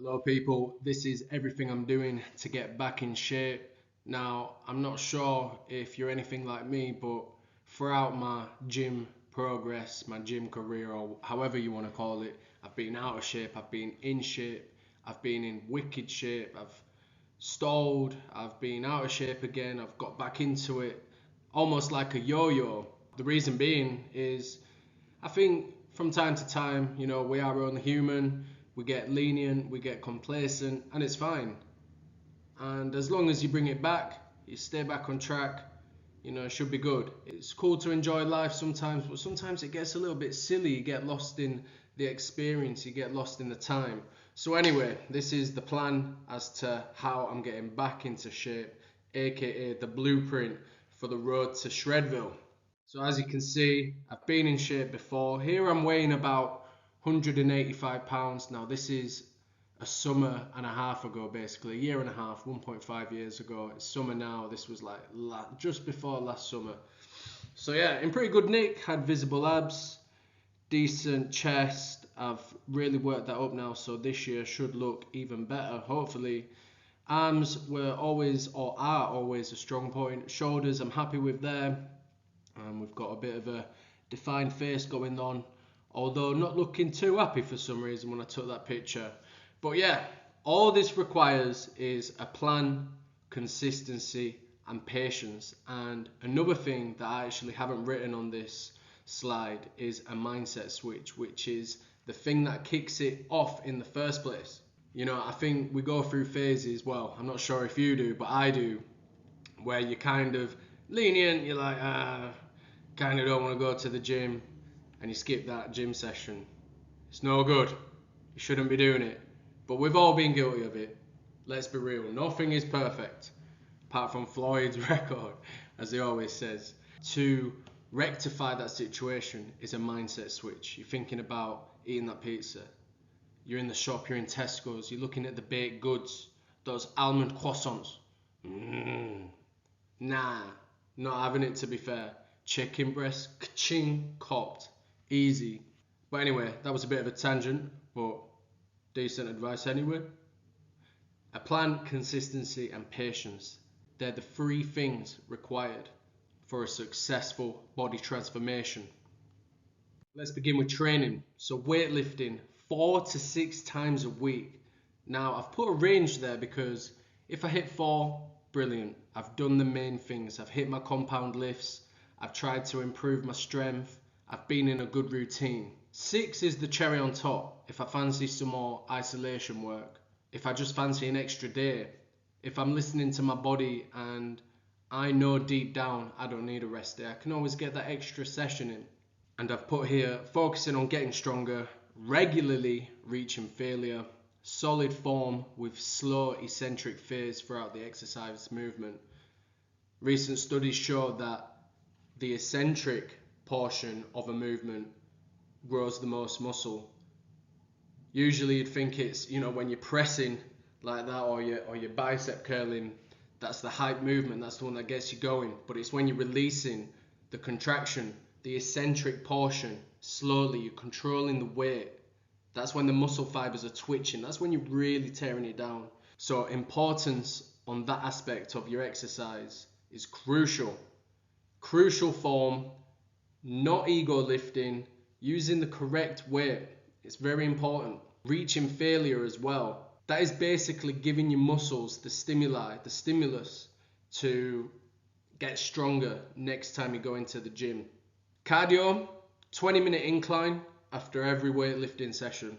Hello people, this is everything I'm doing to get back in shape. Now, I'm not sure if you're anything like me, but throughout my gym progress, my gym career, or however you want to call it, I've been out of shape, I've been in shape, I've been in wicked shape, I've stalled, I've been out of shape again, I've got back into it, almost like a yo-yo. The reason being is I think from time to time, we are only human, we get lenient, we get complacent, and it's fine. And as long as you bring it back, you stay back on track, it should be good. It's cool to enjoy life sometimes, but sometimes it gets a little bit silly. You get lost in the experience, you get lost in the time. So, anyway, this is the plan as to how I'm getting back into shape, aka the blueprint for the road to Shredville. So as you can see, I've been in shape before. Here I'm weighing about 185 pounds. Now this is a summer and a half ago, basically a year and a half, 1.5 years ago. It's summer now. This was like just before last summer. So yeah, in pretty good nick. Had visible abs, decent chest. I've really worked that up now, so this year should look even better, hopefully. Arms were always or are always a strong point. Shoulders, I'm happy with there. We've got a bit of a defined face going on, although not looking too happy for some reason when I took that picture. But yeah, all this requires is a plan, consistency, and patience. And another thing that I actually haven't written on this slide is a mindset switch, which is the thing that kicks it off in the first place. I think we go through phases, well, I'm not sure if you do, but I do, where you're kind of lenient, you're like, kind of don't want to go to the gym, and you skip that gym session. It's no good. You shouldn't be doing it. But we've all been guilty of it. Let's be real. Nothing is perfect, apart from Floyd's record, as he always says. To rectify that situation is a mindset switch. You're thinking about eating that pizza. You're in the shop, you're in Tesco's, you're looking at the baked goods, those almond croissants. Nah, not having it, to be fair. Chicken breast, ka-ching, copped. Easy. But anyway, that was a bit of a tangent, but decent advice anyway. A plan, consistency, and patience. They're the three things required for a successful body transformation. Let's begin with training. So weightlifting 4 to 6 times a week. Now I've put a range there because if I hit 4, brilliant. I've done the main things. I've hit my compound lifts. I've tried to improve my strength. I've been in a good routine. 6 is the cherry on top if I fancy some more isolation work. If I just fancy an extra day. If I'm listening to my body and I know deep down I don't need a rest day. I can always get that extra session in. And I've put here focusing on getting stronger, regularly reaching failure, solid form with slow eccentric phase throughout the exercise movement. Recent studies show that the eccentric portion of a movement grows the most muscle. Usually you'd think it's, when you're pressing like that or your bicep curling, that's the hype movement, that's the one that gets you going. But it's when you're releasing the contraction, the eccentric portion, slowly, you're controlling the weight. That's when the muscle fibers are twitching. That's when you're really tearing it down. So importance on that aspect of your exercise is crucial. Crucial form, not ego lifting, using the correct weight. It's very important. Reaching failure as well. That is basically giving your muscles the stimuli, the stimulus to get stronger next time you go into the gym. Cardio, 20-minute incline after every weightlifting session.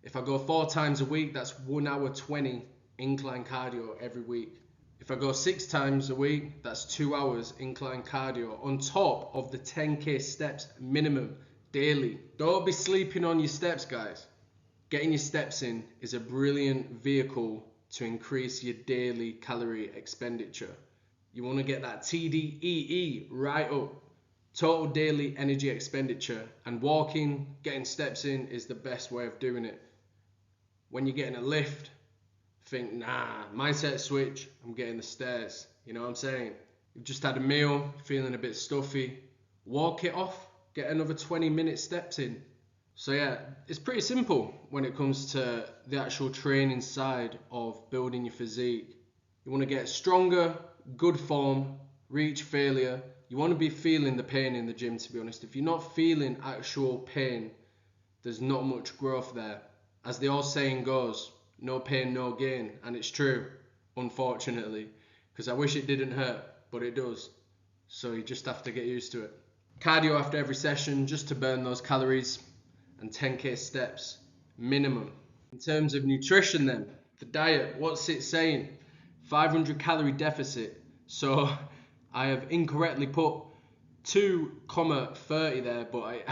If I go 4 times a week, that's 1 hour 20 incline cardio every week. If I go 6 times a week, that's 2 hours incline cardio on top of the 10k steps minimum daily. Don't be sleeping on your steps, guys. Getting your steps in is a brilliant vehicle to increase your daily calorie expenditure. You want to get that TDEE right up. Total daily energy expenditure, and walking, getting steps in is the best way of doing it. When you're getting a lift, think, nah, mindset switch, I'm getting the stairs. You know what I'm saying? You've just had a meal, feeling a bit stuffy, walk it off, get another 20-minute steps in. So yeah, it's pretty simple when it comes to the actual training side of building your physique. You want to get stronger, good form, reach failure. You want to be feeling the pain in the gym, to be honest. If you're not feeling actual pain, there's not much growth there. As the old saying goes, no pain, no gain. And it's true, unfortunately, because I wish it didn't hurt, but it does. So you just have to get used to it. Cardio after every session just to burn those calories, and 10k steps minimum. In terms of nutrition then, the diet, what's it saying? 500 calorie deficit. So I have incorrectly put 2,30 there, but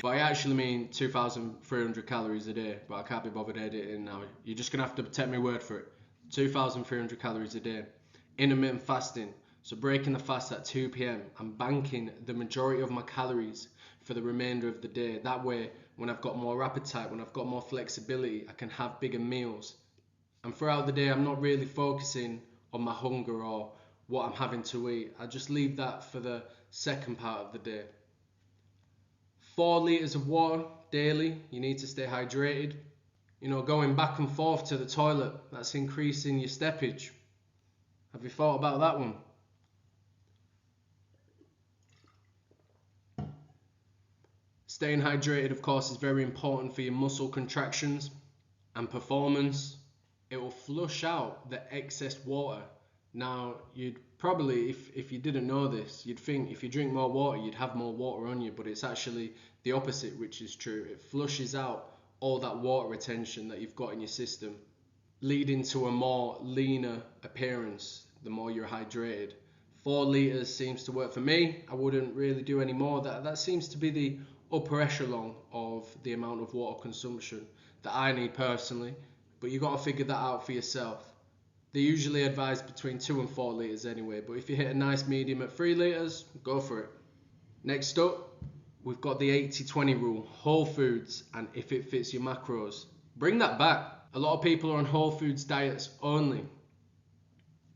I actually mean 2,300 calories a day, but I can't be bothered editing now. You're just gonna have to take my word for it. 2,300 calories a day. Intermittent fasting, so breaking the fast at 2 p.m. I'm banking the majority of my calories for the remainder of the day. That way, when I've got more appetite, when I've got more flexibility, I can have bigger meals. And throughout the day, I'm not really focusing on my hunger or what I'm having to eat. I just leave that for the second part of the day. 4 litres of water daily. You need to stay hydrated. You know, going back and forth to the toilet, that's increasing your steppage. Have you thought about that one? Staying hydrated, of course, is very important for your muscle contractions and performance. It will flush out the excess water. Now, you'd probably, if you didn't know this, you'd think if you drink more water, you'd have more water on you, but it's actually the opposite, which is true. It flushes out all that water retention that you've got in your system, leading to a more leaner appearance the more you're hydrated. 4 litres seems to work for me. I wouldn't really do any more. That seems to be the upper echelon of the amount of water consumption that I need personally, but you got to figure that out for yourself. They usually advise between 2 and 4 litres anyway, but if you hit a nice medium at 3 litres, go for it. Next up, we've got the 80-20 rule, whole foods and if it fits your macros. Bring that back. A lot of people are on whole foods diets only,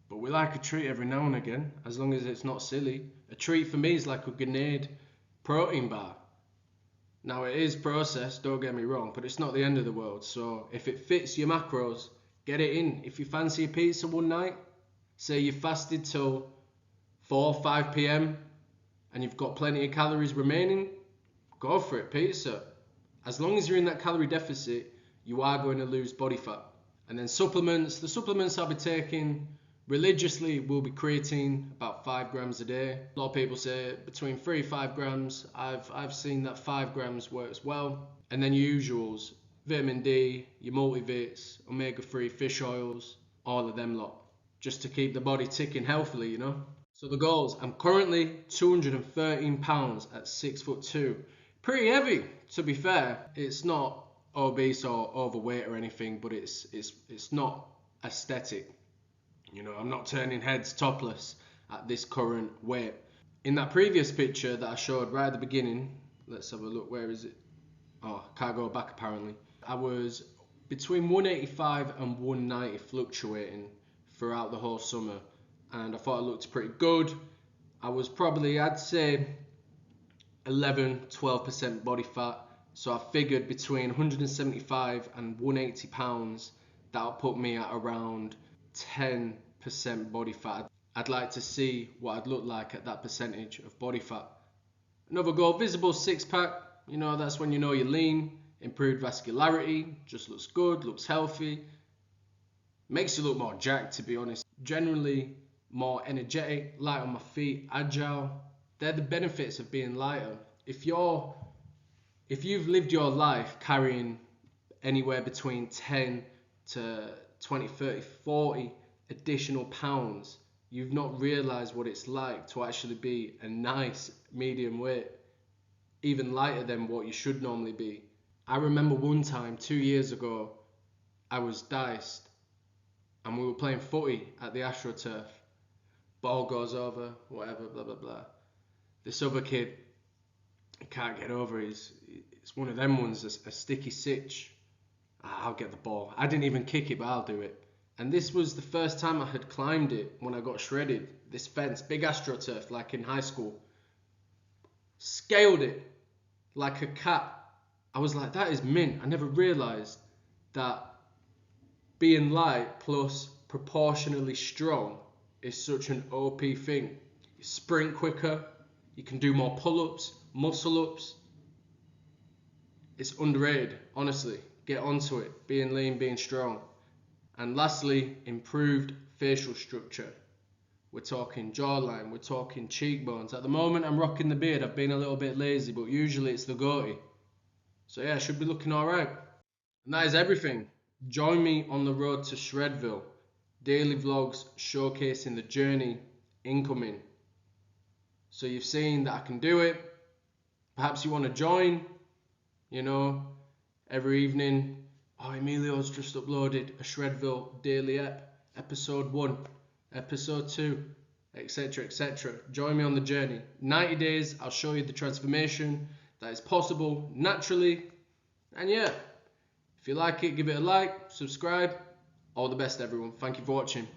but we like a treat every now and again, as long as it's not silly. A treat for me is like a Grenade protein bar. Now it is processed, don't get me wrong, but it's not the end of the world. So if it fits your macros, get it in. If you fancy a pizza one night, say you fasted till 4 or 5 p.m. and you've got plenty of calories remaining, go for it, pizza. As long as you're in that calorie deficit, you are going to lose body fat. And then supplements, the supplements I'll be taking religiously will be creatine, about 5 grams a day. A lot of people say between 3 and 5 grams. I've seen that 5 grams works well. And then your usuals, vitamin D, your multivits, omega-3 fish oils, all of them lot, just to keep the body ticking healthily, you know. So the goals, I'm currently 213 pounds at 6'2". Pretty heavy, to be fair. It's not obese or overweight or anything, but it's not aesthetic. You know, I'm not turning heads topless at this current weight. In that previous picture that I showed right at the beginning, let's have a look, where is it? Oh, can't go back apparently. I was between 185 and 190 fluctuating throughout the whole summer, and I thought I looked pretty good. I was probably, I'd say, 11-12% body fat, so I figured between 175 and 180 pounds, that'll put me at around 10% body fat. I'd like to see what I'd look like at that percentage of body fat. Another goal, visible six-pack. You know, that's when you know you're lean. Improved vascularity, just looks good, looks healthy. Makes you look more jacked, to be honest. Generally more energetic, light on my feet, agile. They're the benefits of being lighter. If you've lived your life carrying anywhere between 10 to 20, 30, 40 additional pounds, you've not realized what it's like to actually be a nice medium weight, even lighter than what you should normally be. I remember one time 2 years ago, I was diced and we were playing footy at the AstroTurf. Ball goes over, whatever, blah blah blah. This other kid can't get over. It's one of them ones, a sticky sitch. I'll get the ball. I didn't even kick it, but I'll do it. And this was the first time I had climbed it when I got shredded. This fence, big AstroTurf, like in high school. Scaled it like a cat. I was like, that is mint. I never realised that being light plus proportionally strong is such an OP thing. You sprint quicker, you can do more pull-ups, muscle-ups. It's underrated, honestly. Get onto it, being lean, being strong. And lastly, improved facial structure. We're talking jawline, we're talking cheekbones. At the moment I'm rocking the beard, I've been a little bit lazy, but usually it's the goatee. So yeah, I should be looking alright. And that is everything. Join me on the road to Shredville. Daily vlogs showcasing the journey incoming. So you've seen that I can do it. Perhaps you want to join, every evening. Oh, Emilio's just uploaded a Shredville daily episode 1, episode 2, etc, etc. Join me on the journey. 90 days, I'll show you the transformation that is possible naturally. And yeah, if you like it, give it a like, subscribe. All the best, everyone. Thank you for watching.